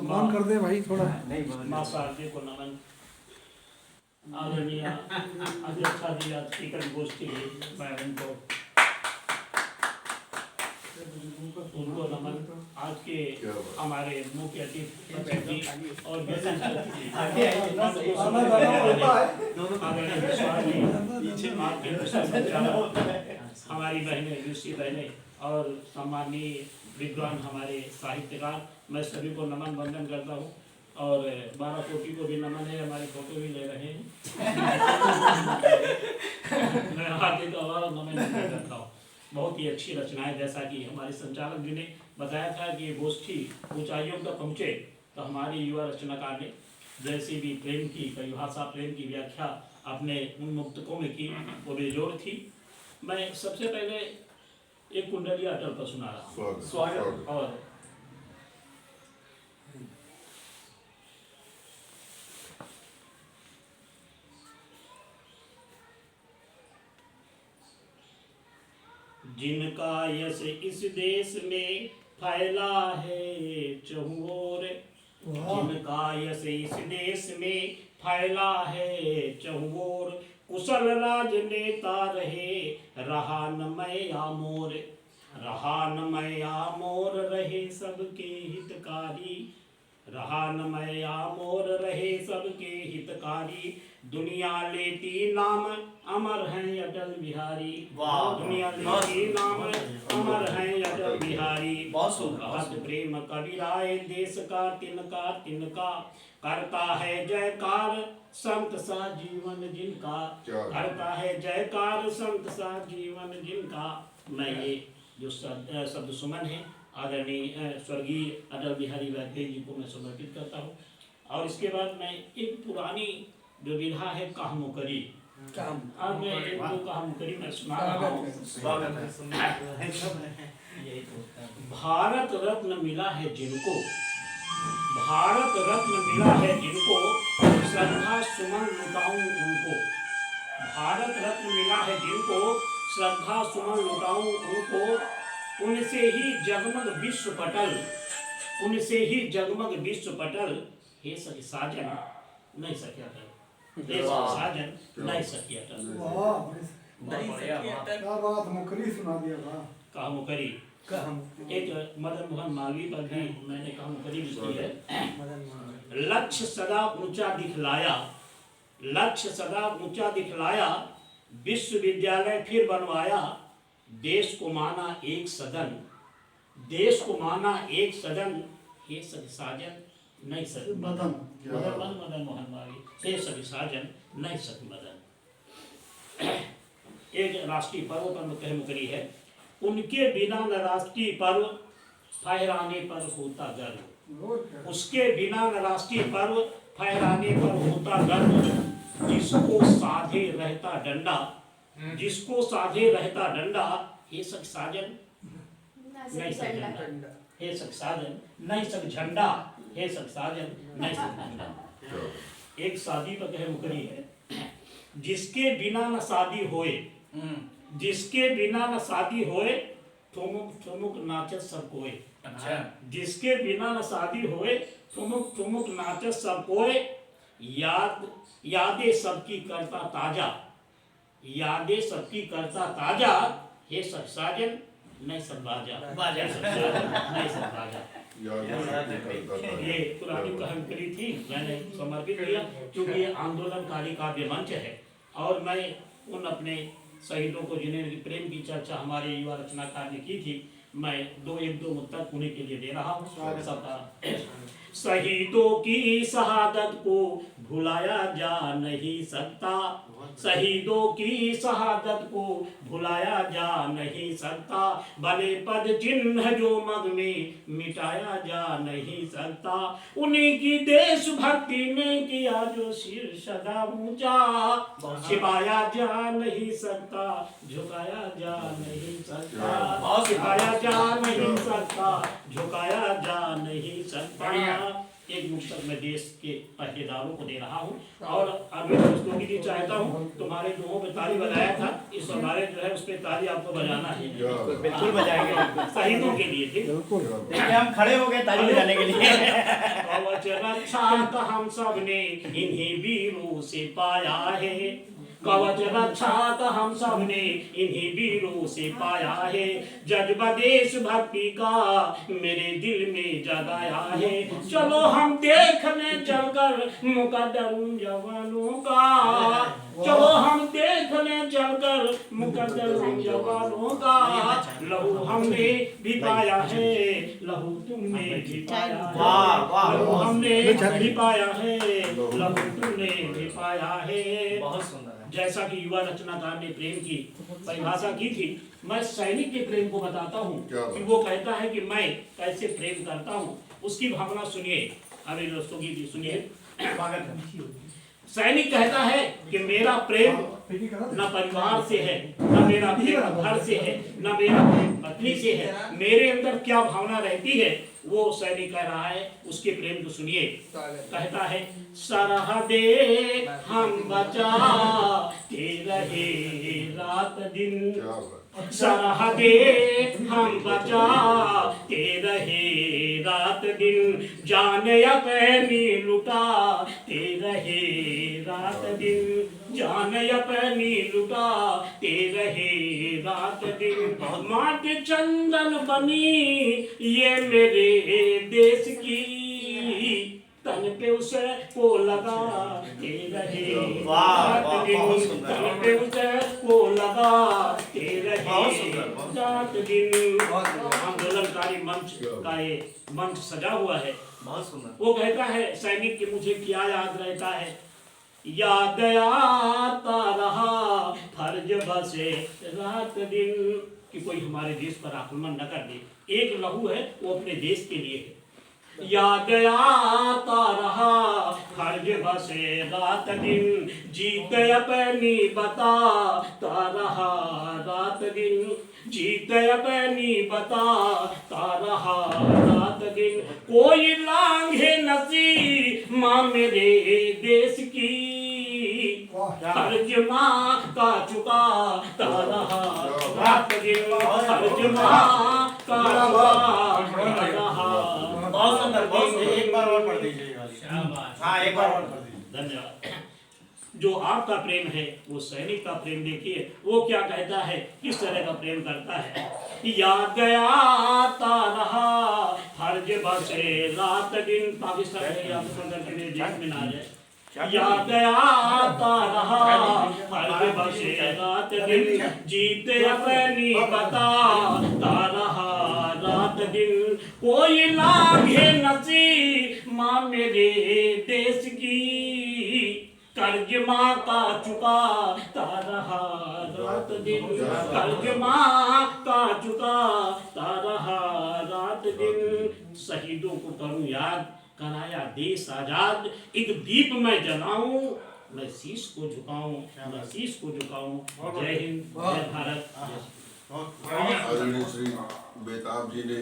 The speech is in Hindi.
सम्मान कर दे भाई थोड़ा। माँ शारदे को नमन। आदरणीय अध्यक्षा जी आज की गोष्ठी मैं उनको नमन। आज के हमारे मुख्य अतिथि और हमारी बहनें यूसी बहनें और सम्मानीय विद्वान हमारे साहित्यकार, मैं सभी को नमन वंदन करता हूँ। और 12 कोटि को भी नमन है, हमारी फोटो भी ले रहे हैं। मैं हार्दिक नमन करता हूँ। बहुत ही अच्छी रचनाएं, जैसा कि हमारे संचालक जी ने बताया था कि ये गोष्ठी ऊंचाइयों तक पहुँचे, तो हमारे युवा रचनाकार ने जैसी भी प्रेम की परिभाषा, प्रेम की व्याख्या अपने उन मुक्तकों में की, वो बेजोड़ थी। मैं सबसे पहले एक कुंडली अटल पर सुना रहा हूँ। स्वागत। और जिनका यश इस देश में फैला है चहुँ ओर, जिनका यश इस देश में फैला है चहुँ ओर, कुशल राजनेता रहे रहा न मैं आमोर, रहा न मैं आमोर रहे सबके हितकारी, रहा न मैं आमोर रहे सबके हितकारी, दुनिया लेती नाम अमर हैं अटल बिहारी, दुनिया लेती नाम अमर हैं अटल बिहारी, बहुत प्रेम कबीराए देश का तिनका तिनका, करता है जयकार संत सा जीवन जिनका, करता है जयकार संत सा जीवन जिनका। मैं ये जो शब्द सुमन है आदरणीय स्वर्गीय अटल बिहारी वाजपेयी जी को मैं समर्पित करता हूँ। और इसके बाद मैं एक पुरानी जो विधा है कहामुकरी, अब मैं एक दो कहामुकरी मैं सुना रहा हूँ। भारत रत्न मिला है जिनको, भारत रत्न मिला है जिनको, श्रद्धा सुमन लुटाऊं उनको, भारत रत्न मिला है जिनको, श्रद्धा सुमन लुटाऊं उनको, उनसे ही जगमग विश्व पटल, उनसे ही जगमग विश्व पटल, हे सखी साजन नहीं सके अटल, हे सखी साजन नहीं सके अटल। क्या बात, मुकरी सुना दिया। कहामुकरी एक मदन मोहन मालवीय पर भी मैंने कहामुकरी लिखी है। लक्ष्य सदा ऊंचा दिखलाया, लक्ष्य सदा ऊंचा दिखलाया, विश्वविद्यालय फिर बनवाया, देश को माना एक सदन, देश को माना एक सदन, हे सभी साजन नहीं सकी मदन, मदन मोहन मालवीय, हे सभी साजन नहीं सकी मदन। एक राष्ट्रीय पर्व पर कहामुकरी है। उनके बिना न राष्ट्रीय पर्व फहराने पर होता गर्व, उसके बिना न राष्ट्रीय पर्व फहराने पर होता गर्व, जिसको साधे रहता डंडा, जिसको साधे रहता डंडा, हे सख साजन नहीं सख झंडा, हे सख साजन नहीं सख झंडा, हे सख साजन नहीं सख झंडा। एक शादी पर कहामुकरी है। जिसके बिना न शादी होए, जिसके बिना न शादी होए, ठुमुक ठुमुक नाचत सब कोई। अच्छा, जिसके बिना न शादी होए, ठुमुक ठुमुक नाचत सब कोई, याद यादें सबकी करता ताजा, यादें सबकी करता ताजा, हे सब साजन नहीं सब बाजा, बाजा नहीं सब बाजा। ये पुरानी कहामुकरी थी, मैंने समर्पित किया क्योंकि ये आंदोलनकारी काव्य मंच है। और मैं उन अपने शहीदों को जिन्हें प्रेम की चर्चा हमारे युवा रचनाकार ने की थी, मैं एक दो मुद्दा उन्हीं के लिए दे रहा हूँ। सबका शहीदों की शहादत को भुलाया जा नहीं सकता, शहीदों की शहादत को भुलाया जा नहीं सकता, भले पद चिन्ह जो मग में मिटाया जा नहीं सकता, उन्हीं की देशभक्ति ने किया जो सिर सदा ऊंचा, छिपाया जा नहीं सकता, झुकाया जा नहीं सकता, छिपाया जा नहीं सकता, झुकाया जा नहीं सकता। एक मुक्तक मैं देश के पहरेदारों को दे रहा हूँ। और अब मैं दोस्तों की भी चाहता हूँ, तुम्हारे दोनों पे ताली बजाया था, इस हमारे जो है उस पे ताली आपको बजाना है। बिल्कुल बजाएंगे शहीदों के लिए, ठीक है? हम खड़े हो गए ताली बजाने के लिए। रक्षा का हम सब ने इन्हीं वीरों से पाया है। कवच रक्षा का हम सब ने इन्हीं वीरों से पाया है। जज्बा देश भक्ति का मेरे दिल में जगाया है। चलो हम देखने चलकर मुकद्दर जवानों का, चलो हम देखने चलकर मुकद्दर जवानों का। लहू हमने भी पाया है, लहू तुमने भी पाया है। लहू हमने भी पाया है, लहू तुमने भी पाया है। बहुत सुंदर है। जैसा कि युवा रचनाकार ने प्रेम की परिभाषा की थी, मैं सैनिक के प्रेम को बताता हूँ कि वो कहता है कि मैं कैसे प्रेम करता हूँ। उसकी भावना सुनिए, अभी दोस्तों की सुनिए। सैनिक कहता है कि मेरा प्रेम न परिवार से है, न मेरा प्रेम घर से है, न मेरा प्रेम पत्नी से है। मेरे अंदर क्या भावना रहती है वो सैनिक कह रहा है। उसके प्रेम को सुनिए। कहता है सरहदे हम बचाते रहे रात दिन, सरहदे हम बचाते रहे रात दिन। जान अपनी लुटाते रहे रात दिन, जान अपनी लुटाते रहे रात दिन। माटी चंदन बनी ये मेरे देश की, तन पे उसे को लगाते रहे रात दिन, तन पे उसे को लगाते रहे रात दिन। आंदोलनकारी मंच का ये मंच सजा हुआ है। बहुत सुंदर। वो कहता है सैनिक कि मुझे क्या याद रहता है, याद आता रहा फर्ज बसे रात दिन, कि कोई हमारे देश पर आक्रमण न कर दे। एक लहू है वो अपने देश के लिए है। याद आता रहा फर्ज बसे रात दिन, जीत अपनी बताता रहा रात दिन, जीत अपनी बताता रहा रात दिन। कोई लांघे नसी माँ मेरे देश की, फर्ज माँ का चुकाता रहा रात दिन, फर्ज माँ का चुकाता रहा। बहुत सुंदर, बहुत सुंदर। एक बार और पढ़ दीजिए ये वाली। हाँ, एक बार और पढ़ दीजिए। धन्यवाद। जो आपका प्रेम है वो सैनिक का प्रेम देखिए, वो क्या कहता है, किस तरह का प्रेम करता है। याद आता रहा फर्ज बसे रात दिन, पाकिस्तान में या के देश में ना जाए। याद आता रहा फर्ज बसे रात दिन, जीत अपनी बताता रहा रात दिन। कोई लांघे नसी माँ मेरे देश की, कर्ज माँ का चुकाता रहा रात दिन, कर्ज माँ का चुकाता रहा रात दिन। शहीदों को करूं याद, कराया देश आजाद। एक दीप मैं जलाऊं, मैं शीश को झुकाऊं, मैं शीश को झुकाऊं। जय हिंद, जय भारत। आदरणीय श्री बेताब जी ने